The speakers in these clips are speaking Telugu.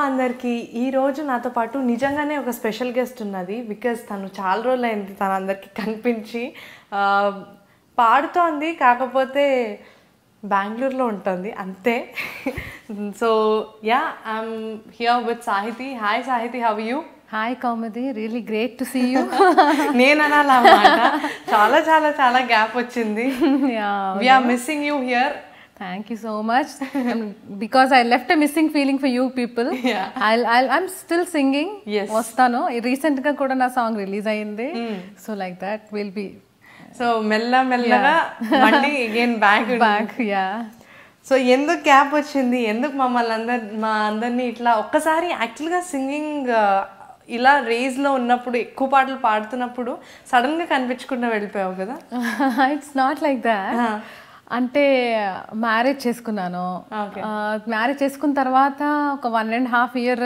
అందరికీ ఈరోజు నాతో పాటు నిజంగానే ఒక స్పెషల్ గెస్ట్ ఉన్నది. బికాజ్ తను చాలా రోజులు అయింది తను అందరికీ కనిపించి. పాడుతోంది, కాకపోతే బెంగళూరులో ఉంటుంది అంతే. So ya, I'm here with Sahiti. Hi Sahiti, how you? Hi Kaumudi, really great to see you. నేను అనాలి అన్నమాట, చాలా చాలా చాలా గ్యాప్ వచ్చింది. We're missing you here. Thank you so much. Because I left a missing feeling for you people. I'm still singing. Yes. Vastano. Recent ga kuda na song release ayindi. So like that will be. So మెల్లగా మళ్ళీ again back. Yeah. సో ఎందుకు గ్యాప్ వచ్చింది, ఎందుకు మమ్మల్ని మా అందరినీ ఇట్లా ఒక్కసారి యాక్చువల్గా సింగింగ్ ఇలా రేజ్లో ఉన్నప్పుడు ఎక్కువ పాటలు పాడుతున్నప్పుడు సడన్గా కనిపించకుండా వెళ్ళిపోయావు కదా? It's not like that. అంటే మ్యారేజ్ చేసుకున్నాను. మ్యారేజ్ చేసుకున్న తర్వాత ఒక 1.5 year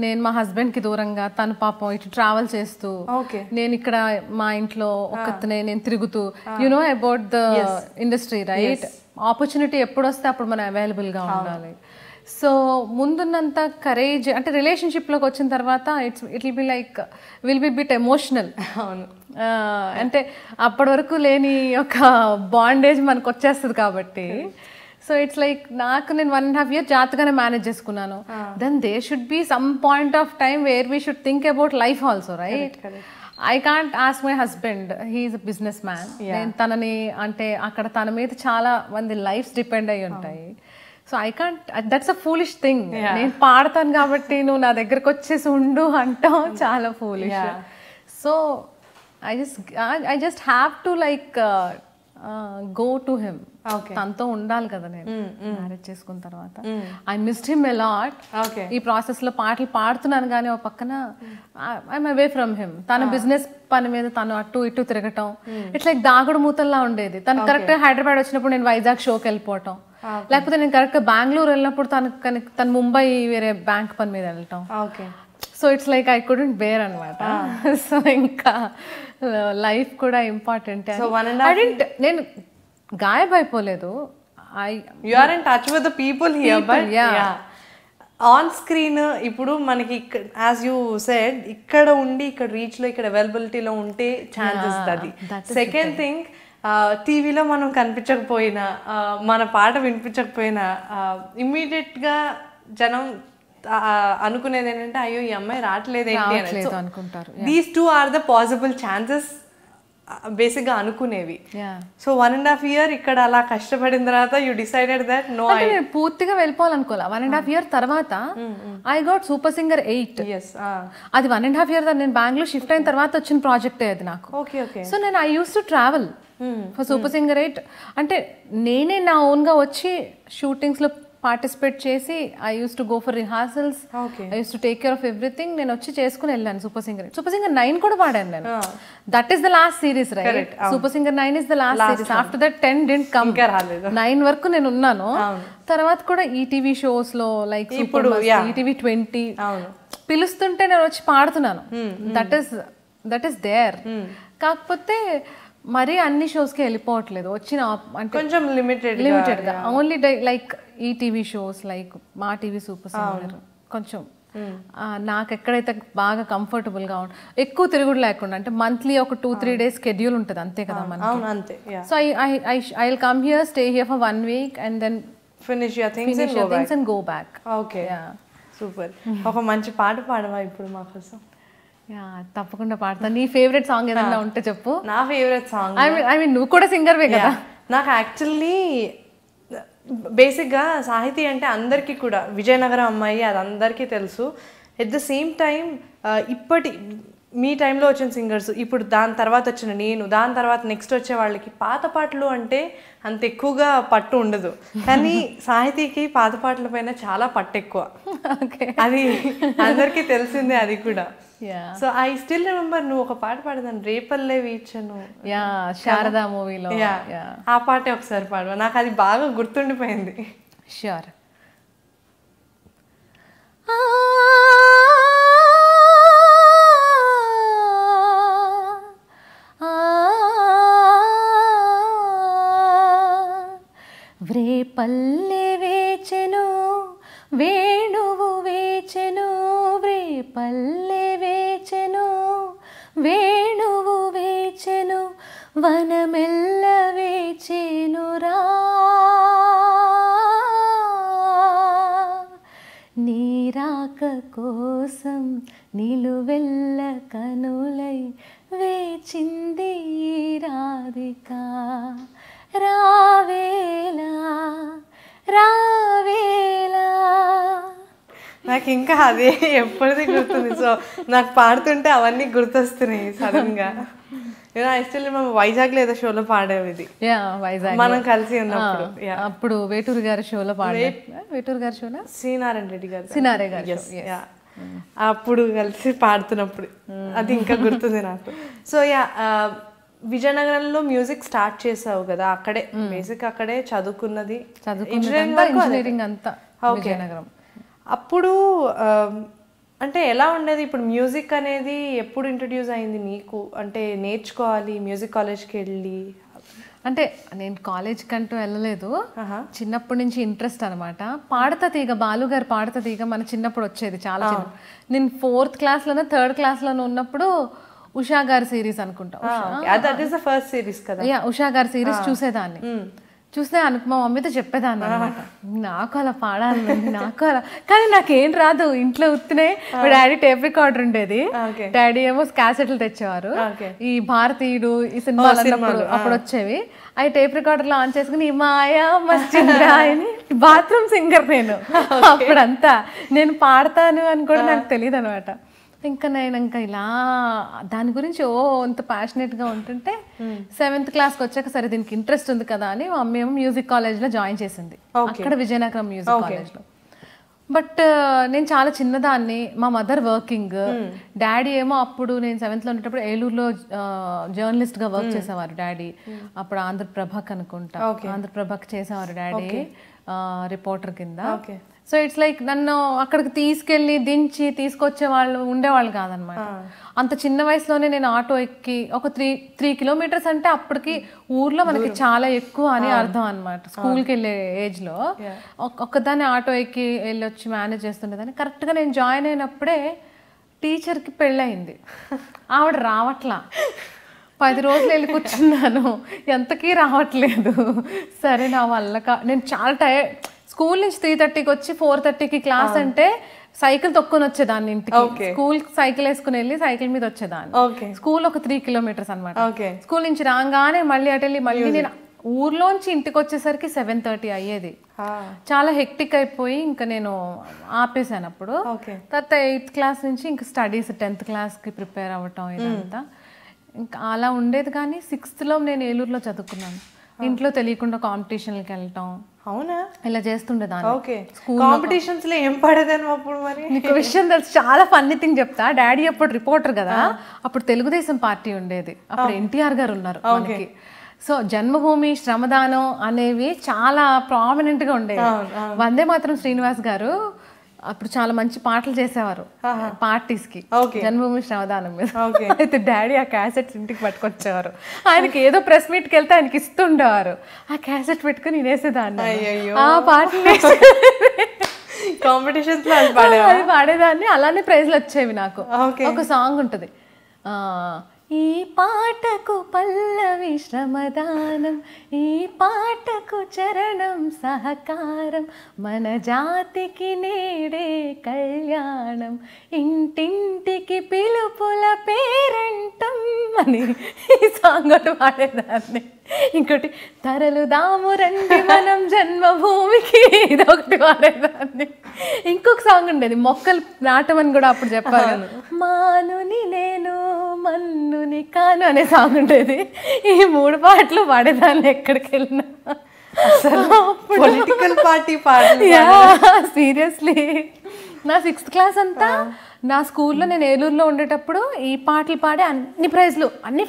నేను మా హస్బెండ్కి దూరంగా, తను పాపం ఇటు ట్రావెల్ చేస్తూ, నేను ఇక్కడ మా ఇంట్లో ఒక్కతనే నేను తిరుగుతూ, you know about the industry right. Opportunity ఎప్పుడు వస్తే అప్పుడు మనం అవైలబుల్గా ఉండాలి. సో ముందున్నంత కరేజ్ అంటే రిలేషన్షిప్లోకి వచ్చిన తర్వాత it will be bit emotional. అవును, అంటే అప్పటి వరకు లేని ఒక బాండేజ్ మనకు వచ్చేస్తుంది కాబట్టి. సో ఇట్స్ లైక్ నాకు నేను 1.5 year జాగ్రత్తగానే మేనేజ్ చేసుకున్నాను. Then there should be some point of time where we should think about life also right. I can't ask my husband, he is a business man. నేను తనని అంటే అక్కడ తన మీద చాలా మంది లైఫ్స్ డిపెండ్ అయ్యి ఉంటాయి. So I can't, that's a foolish thing. నేను పాడతాను కాబట్టి నువ్వు నా దగ్గరకు వచ్చేసి ఉండు అంటావు, చాలా foolish. So I just have to like go to him. తనతో ఉండాలి కదా నేను మ్యారేజ్ చేసుకున్న తర్వాత. I missed him a lot. ఈ ప్రాసెస్ లో పాటలు పాడుతున్నాను కానీ ఒక పక్కన ఐఎమ్ అవే ఫ్రమ్ హిమ్. తన బిజినెస్ పని మీద తను అటు ఇటు తిరగటం, ఇట్స్ లైక్ దాగుడు మూతల్లా ఉండేది. తను కరెక్ట్ హైదరాబాద్ వచ్చినప్పుడు నేను వైజాగ్ షోకి వెళ్ళిపోవటం, లేకపోతే నేను కరెక్ట్ బెంగళూరు వెళ్ళినప్పుడు తను ముంబై వేరే బ్యాంక్ పని మీద వెళ్ళటం. So it's like I couldn't bear అనమాట. సో ఇంకా లైఫ్ కూడా ఇంపార్టెంట్. నేను గాయబైపోలేదు. You are in touch with the people here. But on screen ఇప్పుడు మనకి యాజ్ యూ సెడ్ ఇక్కడ ఉండి ఇక్కడ రీచ్ లో ఇక్కడ అవైలబిలిటీలో ఉంటే ఛాన్సెస్ అది. సెకండ్ థింగ్, టీవీలో మనం కనిపించకపోయినా, మన పాట వినిపించకపోయినా ఇమ్మీడియట్ గా జనం అనుకునేది ఏంటంటే అయ్యో ఈ అమ్మాయి రావట్లేదు ఏంటి అనుకుంటారు. These two are the possible chances basic గా అనుకునేవి. సో 1.5 year ఇక్కడ అలా కష్టపడిన తర్వాత యూ డిసైడెడ్ దట్ నో, నేను పూర్తిగా వెళ్ళిపోవాలనుకోలే. 1.5 year తర్వాత ఐ గాట్ సూపర్ సింగర్ 8. అది 1.5 year నేను బెంగళూరు షిఫ్ట్ అయిన తర్వాత వచ్చిన ప్రాజెక్టే అది నాకు. సో నేను I use to travel for super singer 8. అంటే నేనే నా ఓన్ గా వచ్చి షూటింగ్స్ లో పార్టిసిపేట్ చేసి I use to go for rehearsals, I use to take care of everything. నేను వచ్చి చేసుకుని వెళ్ళాను సూపర్ సింగర్ 9 కూడా పాడాను నేను. That is the last series right. Super singer 9 is the last series. After that 10 didn't come. 9 వరకు నేను ఉన్నాను. తర్వాత కూడా ఈటీవీ షోస్ లో లైక్ ఈటీవీ 20 పిలుస్తుంటే నేను వచ్చి పాడుతున్నాను. That is there. కాకపోతే మరి అన్ని షోస్ కి వెళ్ళిపోవట్లేదు. వచ్చిన అంటే కొంచెం లిమిటెడ్ గా only like ETV shows like మా టీవీ సూపర్ సింగర్ కొంచెం నాకు ఎక్కడైతే బాగా కంఫర్టబుల్ గా ఉంటుంది, ఎక్కువ తిరుగుడు లేకుండా. అంటే మంత్లీ ఒక 2-3 days స్కెడ్యూల్ ఉంటుంది అంతే కదా మనకి. So I will come here, stay here for 1 week and then finish your things and go back. Okay, super. ఒక మంచి పాట పాడవా ఇప్పుడు మా కోసం? తప్పకుండా పాడతాను. నీ ఫేవరెట్ సాంగ్ ఏదన్నా ఉంటే చెప్పు. నా ఫేవరెట్ సాంగ్, ఐ మీన్ నువ్వు కూడా సింగర్వే కదా. నాకు యాక్చువల్లీ బేసిక్గా సాహితీ అంటే అందరికీ కూడా విజయనగరం అమ్మాయి, అది అందరికీ తెలుసు. ఎట్ ద సేమ్ టైం మీ టైంలో వచ్చిన సింగర్స్, ఇప్పుడు దాని తర్వాత వచ్చిన నేను, దాని తర్వాత నెక్స్ట్ వచ్చే వాళ్ళకి పాత పాటలు అంటే అంత ఎక్కువగా పట్టు ఉండదు. కానీ సాహితీకి పాత పాటల పైన చాలా పట్టు ఎక్కువ. అది అందరికీ తెలిసిందే అది కూడా. సో ఐ స్టిల్ రిమెంబర్ నువ్వు ఒక పాట పాడదాను, రేపల్లే వీచను, శారదా మూవీలో. ఆ పాటే ఒకసారి పాడవా, నాకు అది బాగా గుర్తుండిపోయింది. ష్యూర్. రేపల్లె వేచెను వేణువు వేచెను నీరాక కోసం నిలువెల్ల కనులై వేచింది రాధిక రావేలా రావేలా. నాకు ఇంకా అదే ఎప్పటిది గుర్తుంది. సో నాకు పాడుతుంటే అవన్నీ గుర్తొస్తున్నాయి సడన్గా. మేము వైజాగ్ ఏదో షోలో పాడేది, వైజాగ్ మనం కలిసి ఉన్నప్పుడు. అప్పుడు వేటూరు గారి షోలో పాడే, వేటూరు గారి షోలో శ్రీనారాయణ రెడ్డి గారు, సినారే గారు, అప్పుడు కలిసి పాడుతున్నప్పుడు అది ఇంకా గుర్తుంది నాకు. సో విజయనగరంలో మ్యూజిక్ స్టార్ట్ చేసావు కదా, అక్కడే బేసిక్ అక్కడే చదువుకున్నది, ఇంజనీరింగ్ అంతా విజయనగరం. అప్పుడు అంటే ఎలా ఉండేది? ఇప్పుడు మ్యూజిక్ అనేది ఎప్పుడు ఇంట్రడ్యూస్ అయింది నీకు? అంటే నేర్చుకోవాలి మ్యూజిక్ కాలేజ్కి వెళ్ళి? అంటే నేను కాలేజ్ కంటూ వెళ్ళలేదు, చిన్నప్పటి నుంచి ఇంట్రెస్ట్ అనమాట. పాడతా తీగ, బాలుగారు పాడతా తీగ మన చిన్నప్పుడు వచ్చేది చాలా చిన్న. నేను 4th క్లాస్లోనే 3rd క్లాస్లోనే ఉన్నప్పుడు ఉషా గారి సిరీస్ అనుకుంటా, ఉషా గారి సిరీస్ చూసేదాన్ని. చూస్తే మా మమ్మీతో చెప్పేదాన్ని అనమాట, నాకు అలా పాడాలి, నాకు అలా. కానీ నాకేం రాదు, ఇంట్లో ఉత్తినే. మా డాడీ టేప్ రికార్డర్ ఉండేది, డాడీ ఏమో క్యాసెట్లు తెచ్చేవారు, ఈ భారతీయుడు ఈ సినిమాలు అప్పుడు వచ్చేవి. అవి టేప్ రికార్డర్లో ఆన్ చేసుకుని మాయా మస్జింద్రా అని బాత్రూమ్ సింగర్ నేను అప్పుడంతా. నేను పాడతాను అని కూడా నాకు తెలియదు అనమాట. ఇంకా నేను ఇలా దాని గురించి అంత ప్యాషనెట్గా ఉంటుంటే 7th క్లాస్కి వచ్చాక సరే దీనికి ఇంట్రెస్ట్ ఉంది కదా అని మా అమ్మ ఏమో మ్యూజిక్ కాలేజ్లో జాయిన్ చేసింది, అక్కడ విజయనగరం మ్యూజిక్ కాలేజ్లో. బట్ నేను చాలా చిన్నదాన్ని, మా మదర్ వర్కింగ్, డాడీ ఏమో అప్పుడు నేను 7th లో ఉండేటప్పుడు ఏలూరులో జర్నలిస్ట్గా వర్క్ చేసేవారు డాడీ. అప్పుడు ఆంధ్రప్రభకు అనుకుంటా, ఆంధ్రప్రభకు చేసేవారు డాడీ రిపోర్టర్ కింద. సో ఇట్స్ లైక్ నన్ను అక్కడికి తీసుకెళ్ళి దించి తీసుకొచ్చే వాళ్ళు ఉండేవాళ్ళు కాదనమాట. అంత చిన్న వయసులోనే నేను ఆటో ఎక్కి ఒక 3 కిలోమీటర్స్ అంటే అప్పటికి ఊర్లో మనకి చాలా ఎక్కువ అని అర్థం అనమాట. స్కూల్కి వెళ్ళే ఏజ్లో ఒక్కదాన్ని ఆటో ఎక్కి వెళ్ళి వచ్చి మేనేజ్ చేస్తుండేదాన్ని. కరెక్ట్గా నేను జాయిన్ అయినప్పుడే టీచర్కి పెళ్ళయింది, ఆవిడ రావట్లా. 10 రోజులు వెళ్ళి కూర్చున్నాను, ఎంతకీ రావట్లేదు. సరే నా వల్ల నేను చాలా టైర్డ్. స్కూల్ నుంచి 3:30కి వచ్చి 4:30కి క్లాస్ అంటే సైకిల్ తొక్కుని వచ్చేదాన్ని ఇంటికి. స్కూల్ సైకిల్ వేసుకుని వెళ్ళి సైకిల్ మీద వచ్చేదాన్ని. స్కూల్ ఒక 3 కిలోమీటర్స్ అనమాట. స్కూల్ నుంచి రాగానే మళ్ళీ అటు వెళ్ళి మళ్ళీ నేను ఊర్లోంచి ఇంటికి వచ్చేసరికి 7:30 అయ్యేది. చాలా హెక్టిక్ అయిపోయి ఇంకా నేను ఆపేసాను అప్పుడు. తర్వాత 8th క్లాస్ నుంచి ఇంకా స్టడీస్ 10th క్లాస్కి ప్రిపేర్ అవ్వటం ఇదంతా ఇంకా అలా ఉండేది. కానీ 6th లో నేను ఏలూరులో చదువుకున్నాను. ఇంట్లో తెలియకుండా కాంపిటీషన్లకి వెళ్ళటం, అవునా, ఇలా చేస్తుండేదాన్ని. కాంపిటీషన్స్ లో ఏం పడేదాన్ని అప్పుడు? మరి నీకు విషయం తెలుసు, చాలా ఫన్నీ థింగ్ చెప్తా. డాడీ అప్పుడు రిపోర్టర్ కదా, అప్పుడు తెలుగుదేశం పార్టీ ఉండేది, అప్పుడు ఎన్టీఆర్ గారు ఉన్నారు మనకి. సో జన్మభూమి, శ్రమదానం అనేవి చాలా ప్రామినెంట్ గా ఉండేవి. వందే మాత్రం శ్రీనివాస్ గారు అప్పుడు చాలా మంచి పాటలు చేసేవారు పార్టీస్ కి, జన్మభూమి శ్రమదానం మీద. అయితే డాడీ ఆ క్యాసెట్స్ ఇంటికి పట్టుకొచ్చేవారు. ఆయనకి ఏదో ప్రెస్ మీట్కి వెళ్తే ఆయనకి ఇస్తుండేవారు. ఆ క్యాసెట్ పెట్టుకుని నేసేదాన్ని, ఆ పాటలు కాంపిటీషన్స్ పాడేదాన్ని. అలానే ప్రైజ్లు వచ్చేవి నాకు. ఒక సాంగ్ ఉంటుంది, ఈ పాటకు పల్లవి శ్రమదానం, ఈ పాటకు చరణం సహకారం, మన జాతికి నేడే కళ్యాణం, ఇంటింటికి పిలుపుల పేరంటం అని ఈ సాంగ్ ఒకటి పాడేదాన్ని. ఇంకోటి తరలుదాము రండి మనం జన్మభూమికి, ఇదొకటి పాడేదాన్ని. ఇంకొక సాంగ్ ఉండేది మొక్కలు నాటమని కూడా అప్పుడు చెప్పారు, మానుని నేను మన్నుని కాను అనే సాంగ్ ఉండేది. ఈ 3 పాటలు పాడేదాన్ని ఎక్కడికి వెళ్ళినా. పొలిటికల్ పార్టీ పాటలు సీరియస్లీ. నా 6th క్లాస్ అంతా నా స్కూల్లో నేను ఏలూరులో ఉండేటప్పుడు ఈ పాటలు పాడే అన్ని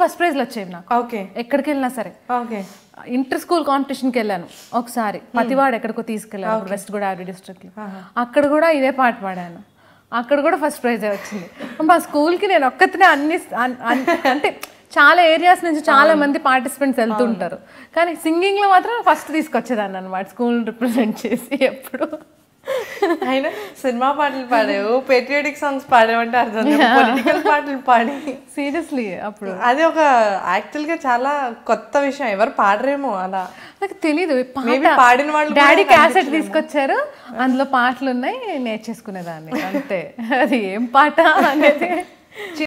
ఫస్ట్ ప్రైజ్లు వచ్చేవి నాకు ఎక్కడికి వెళ్ళినా సరే. ఇంటర్ స్కూల్ కాంపిటీషన్కి వెళ్ళాను ఒకసారి, పతివాడు ఎక్కడికో తీసుకెళ్ళాను వెస్ట్ గోదావరి డిస్ట్రిక్ట్లో. అక్కడ కూడా ఇదే పాట పాడాను, అక్కడ కూడా ఫస్ట్ ప్రైజే వచ్చింది. మా స్కూల్కి నేను ఒక్కతినే అంటే చాలా ఏరియాస్ నుంచి చాలా మంది పార్టిసిపెంట్స్ వెళ్తుంటారు, కానీ సింగింగ్లో మాత్రం ఫస్ట్ తీసుకొచ్చేదాన్ని అనమాట, స్కూల్ రిప్రజెంట్ చేసి. ఎప్పుడు అయినా సినిమా పాటలు పాడావు, పేట్రియాటిక్ సాంగ్స్ పాడావంటే అర్థం, పొలిటికల్ పాటలు పాడి సీరియస్లీ అప్పుడు అది ఒక యాక్చువల్గా చాలా కొత్త విషయం, ఎవరు పాడరేమో అలా. నాకు తెలీదు Maybe పాడిన వాళ్ళు డాడీ క్యాసెట్ తీసుకొచ్చారు, అందులో పాటలు ఉన్నాయి, నేర్చేసుకునేదాన్ని అంతే. అది ఏం పాట అనేది